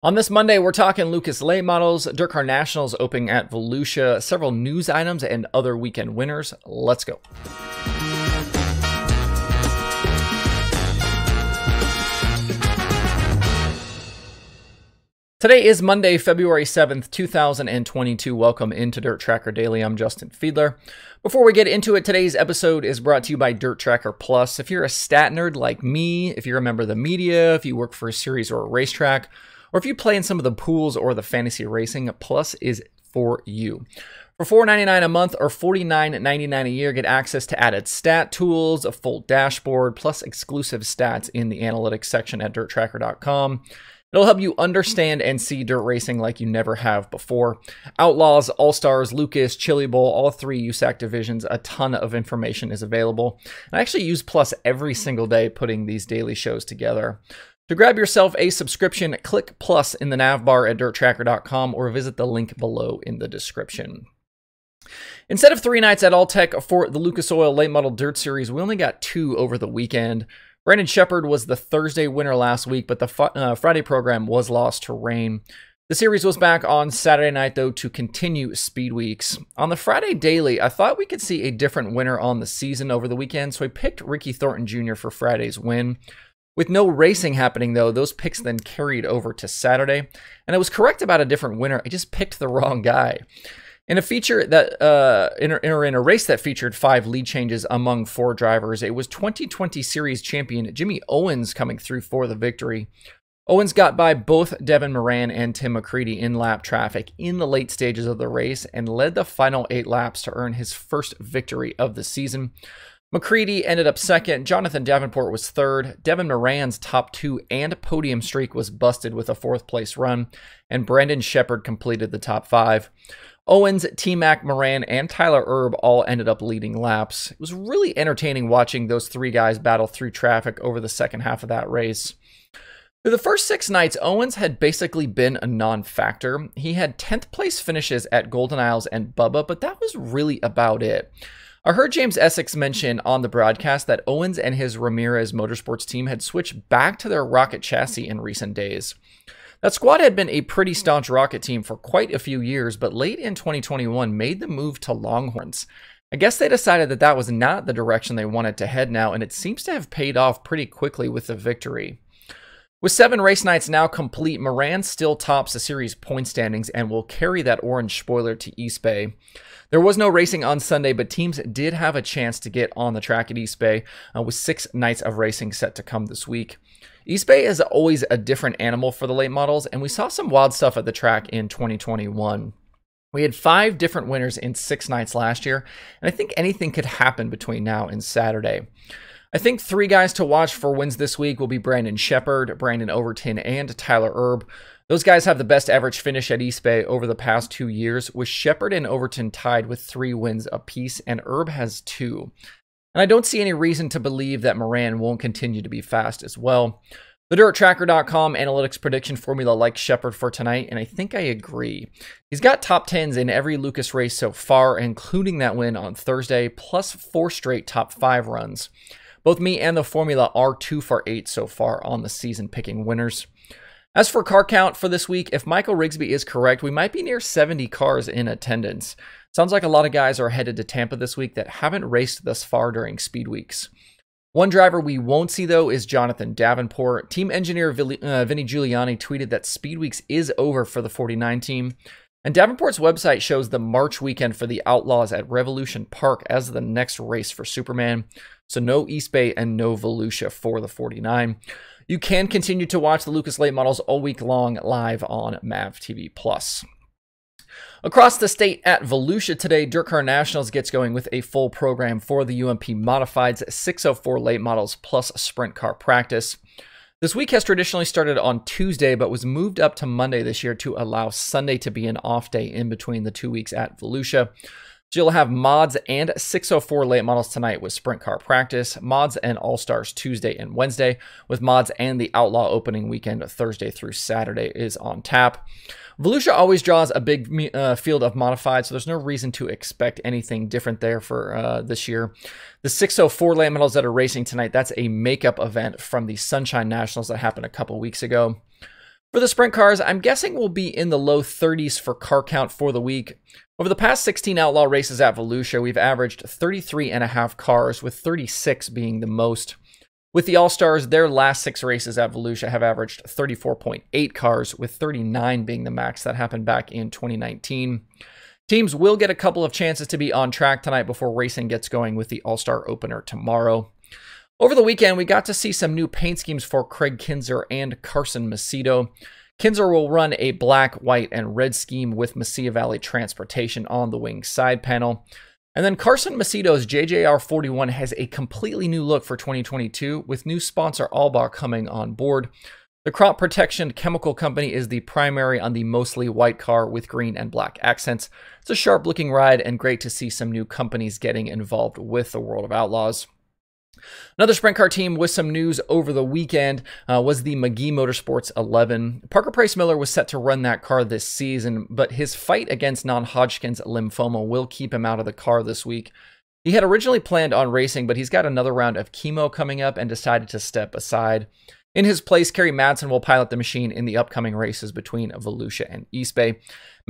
On this Monday, we're talking Lucas late models, Dirt Car Nationals opening at Volusia, several news items, and other weekend winners. Let's go. Today is Monday, February 7th, 2022. Welcome into Dirt Tracker Daily. I'm Justin Fiedler. Before we get into it, today's episode is brought to you by Dirt Tracker Plus. If you're a stat nerd like me, if you're a member of the media, if you work for a series or a racetrack, or if you play in some of the pools or the fantasy racing, Plus is for you. For $4.99 a month or $49.99 a year, get access to added stat tools, a full dashboard, plus exclusive stats in the analytics section at dirttracker.com. It'll help you understand and see dirt racing like you never have before. Outlaws, All-Stars, Lucas, Chili Bowl, all three USAC divisions, a ton of information is available. And I actually use Plus every single day putting these daily shows together. To grab yourself a subscription, click Plus in the nav bar at dirttracker.com or visit the link below in the description. Instead of 3 nights at Alltech for the Lucas Oil Late Model Dirt Series, we only got 2 over the weekend. Brandon Shepard was the Thursday winner last week, but the Friday program was lost to rain. The series was back on Saturday night, though, to continue speed weeks. On the Friday daily, I thought we could see a different winner on the season over the weekend, so I picked Ricky Thornton Jr. for Friday's win. With no racing happening, though, those picks then carried over to Saturday, and I was correct about a different winner. I just picked the wrong guy. In a feature that in a race that featured 5 lead changes among 4 drivers, it was 2020 Series champion Jimmy Owens coming through for the victory. Owens got by both Devin Moran and Tim McCready in lap traffic in the late stages of the race and led the final 8 laps to earn his first victory of the season. McCready ended up second, Jonathan Davenport was third, Devin Moran's top 2 and podium streak was busted with a 4th place run, and Brandon Shepard completed the top 5. Owens, T-Mac, Moran, and Tyler Erb all ended up leading laps. It was really entertaining watching those 3 guys battle through traffic over the second half of that race. Through the first 6 nights, Owens had basically been a non-factor. He had 10th place finishes at Golden Isles and Bubba, but that was really about it. I heard James Essex mention on the broadcast that Owens and his Ramirez Motorsports team had switched back to their Rocket chassis in recent days. That squad had been a pretty staunch Rocket team for quite a few years, but late in 2021 made the move to Longhorns. I guess they decided that that was not the direction they wanted to head now, and it seems to have paid off pretty quickly with the victory. With 7 race nights now complete, Moran still tops the series point standings and will carry that orange spoiler to East Bay. There was no racing on Sunday, but teams did have a chance to get on the track at East Bay with 6 nights of racing set to come this week. East Bay is always a different animal for the late models, and we saw some wild stuff at the track in 2021. We had 5 different winners in 6 nights last year, and I think anything could happen between now and Saturday. I think 3 guys to watch for wins this week will be Brandon Shepard, Brandon Overton, and Tyler Erb. Those guys have the best average finish at East Bay over the past 2 years, with Shepard and Overton tied with 3 wins apiece, and Erb has 2. And I don't see any reason to believe that Moran won't continue to be fast as well. The DirtTracker.com analytics prediction formula likes Shepard for tonight, and I think I agree. He's got top 10s in every Lucas race so far, including that win on Thursday, plus 4 straight top 5 runs. Both me and the formula are 2 for 8 so far on the season picking winners. As for car count for this week, if Michael Rigsby is correct, we might be near 70 cars in attendance. Sounds like a lot of guys are headed to Tampa this week that haven't raced thus far during speed weeks. One driver we won't see, though, is Jonathan Davenport. Team engineer Vinny Giuliani tweeted that speed weeks is over for the 49 team. And Davenport's website shows the March weekend for the Outlaws at Revolution Park as the next race for Superman. So no East Bay and no Volusia for the 49. You can continue to watch the Lucas Late Models all week long live on MAV TV+. Across the state at Volusia today, Dirt Car Nationals gets going with a full program for the UMP Modifieds 604 late models plus sprint car practice. This week has traditionally started on Tuesday, but was moved up to Monday this year to allow Sunday to be an off day in between the 2 weeks at Volusia. So you'll have mods and 604 late models tonight with sprint car practice, mods and all-stars Tuesday and Wednesday, with mods and the outlaw opening weekend Thursday through Saturday is on tap. Volusia always draws a big field of modified, so there's no reason to expect anything different there for this year. The 604 late models that are racing tonight, that's a makeup event from the Sunshine Nationals that happened a couple weeks ago. For the sprint cars, I'm guessing we'll be in the low 30s for car count for the week. Over the past 16 outlaw races at Volusia, we've averaged 33.5 cars, with 36 being the most. With the All-Stars, their last 6 races at Volusia have averaged 34.8 cars, with 39 being the max. That happened back in 2019. Teams will get a couple of chances to be on track tonight before racing gets going with the All-Star opener tomorrow. Over the weekend, we got to see some new paint schemes for Craig Kinzer and Carson Macedo. Kinzer will run a black, white, and red scheme with Mesilla Valley Transportation on the wing side panel. And then Carson Macedo's JJR41 has a completely new look for 2022, with new sponsor Alba coming on board. The crop protection chemical company is the primary on the mostly white car with green and black accents. It's a sharp looking ride and great to see some new companies getting involved with the World of Outlaws. Another sprint car team with some news over the weekend was the McGhee Motorsports 11. Parker Price Miller was set to run that car this season, but his fight against non-Hodgkin's lymphoma will keep him out of the car this week. He had originally planned on racing, but he's got another round of chemo coming up and decided to step aside. In his place, Kerry Madsen will pilot the machine in the upcoming races between Volusia and East Bay.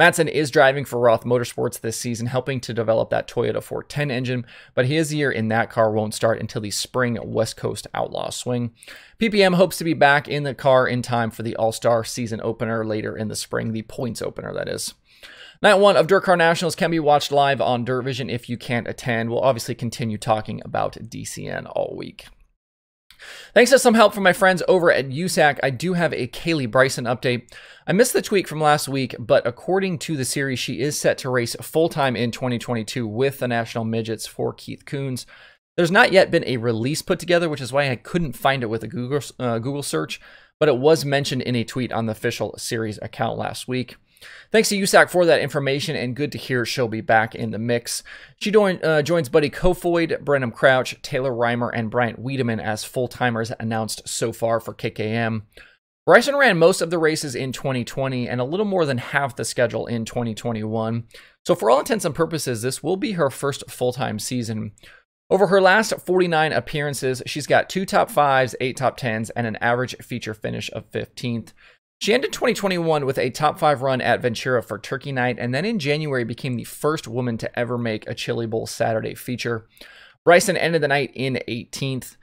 Madsen is driving for Roth Motorsports this season, helping to develop that Toyota 410 engine, but his year in that car won't start until the spring West Coast Outlaw swing. PPM hopes to be back in the car in time for the All-Star season opener later in the spring, the points opener, that is. Night 1 of Dirt Car Nationals can be watched live on Dirt Vision if you can't attend. We'll obviously continue talking about DCN all week. Thanks to some help from my friends over at USAC, I do have a Kaylee Bryson update. I missed the tweet from last week, but according to the series, she is set to race full-time in 2022 with the National Midgets for Keith Coons. There's not yet been a release put together, which is why I couldn't find it with a Google search, but it was mentioned in a tweet on the official series account last week. Thanks to USAC for that information, and good to hear she'll be back in the mix. She joins Buddy Kofoid, Brenham Crouch, Taylor Reimer, and Bryant Wiedemann as full-timers announced so far for KKM. Bryson ran most of the races in 2020 and a little more than half the schedule in 2021. So for all intents and purposes, this will be her first full-time season. Over her last 49 appearances, she's got 2 top 5s, 8 top 10s, and an average feature finish of 15th. She ended 2021 with a top 5 run at Ventura for Turkey Night, and then in January became the first woman to ever make a Chili Bowl Saturday feature. Bryson ended the night in 18th.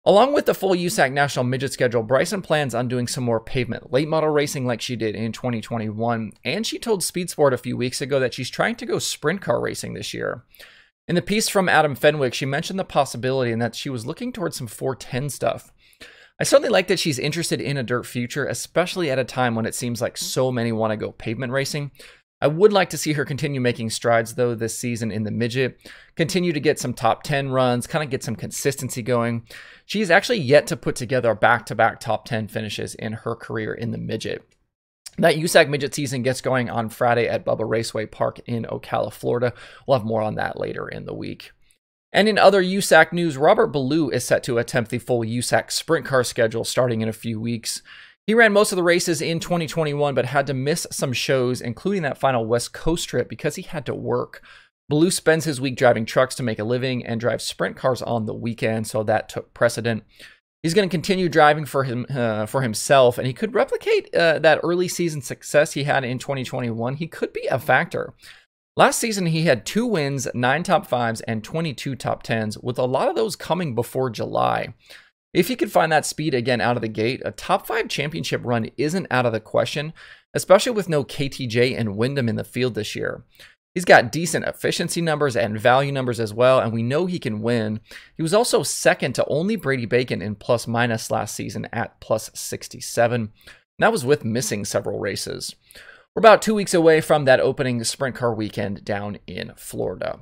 Along with the full USAC National Midget schedule, Bryson plans on doing some more pavement late model racing like she did in 2021, and she told Speed Sport a few weeks ago that she's trying to go sprint car racing this year. In the piece from Adam Fenwick, she mentioned the possibility and that she was looking towards some 410 stuff. I certainly like that she's interested in a dirt future, especially at a time when it seems like so many want to go pavement racing. I would like to see her continue making strides, though, this season in the midget, continue to get some top 10 runs, kind of get some consistency going. She's actually yet to put together back-to-back top 10 finishes in her career in the midget. That USAC midget season gets going on Friday at Bubba Raceway Park in Ocala, Florida. We'll have more on that later in the week. And in other USAC news, Robert Ballou is set to attempt the full USAC sprint car schedule starting in a few weeks. He ran most of the races in 2021, but had to miss some shows, including that final West Coast trip, because he had to work. Ballou spends his week driving trucks to make a living and drives sprint cars on the weekend, so that took precedent. He's going to continue driving for himself, and he could replicate that early season success he had in 2021. He could be a factor. Last season, he had 2 wins, 9 top 5s, and 22 top 10s, with a lot of those coming before July. If he could find that speed again out of the gate, a top 5 championship run isn't out of the question, especially with no KTJ and Wyndham in the field this year. He's got decent efficiency numbers and value numbers as well, and we know he can win. He was also second to only Brady Bacon in plus-minus last season at plus 67. That was with missing several races. We're about 2 weeks away from that opening sprint car weekend down in Florida.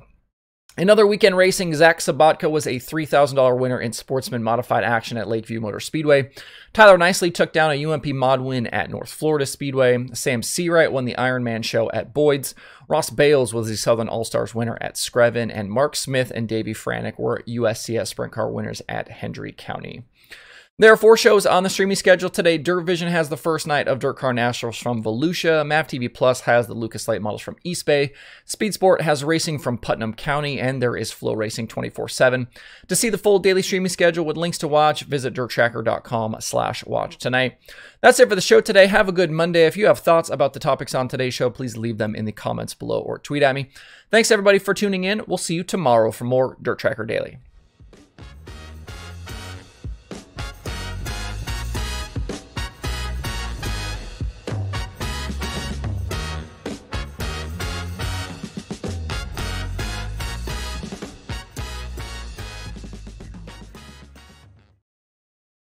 In other weekend racing, Zach Sabatka was a $3,000 winner in Sportsman Modified action at Lakeview Motor Speedway. Tyler Nicely took down a UMP Mod win at North Florida Speedway. Sam Seawright won the Ironman show at Boyd's. Ross Bales was the Southern All-Stars winner at Screven. And Mark Smith and Davey Franick were USCS sprint car winners at Hendry County. There are 4 shows on the streaming schedule today. Dirt Vision has the first night of Dirt Car Nationals from Volusia. MAV TV Plus has the Lucas Light models from East Bay. Speed Sport has racing from Putnam County, and there is Flow Racing 24/7. To see the full daily streaming schedule with links to watch, visit dirttracker.com/watch tonight. That's it for the show today. Have a good Monday. If you have thoughts about the topics on today's show, please leave them in the comments below or tweet at me. Thanks everybody for tuning in. We'll see you tomorrow for more Dirt Tracker Daily.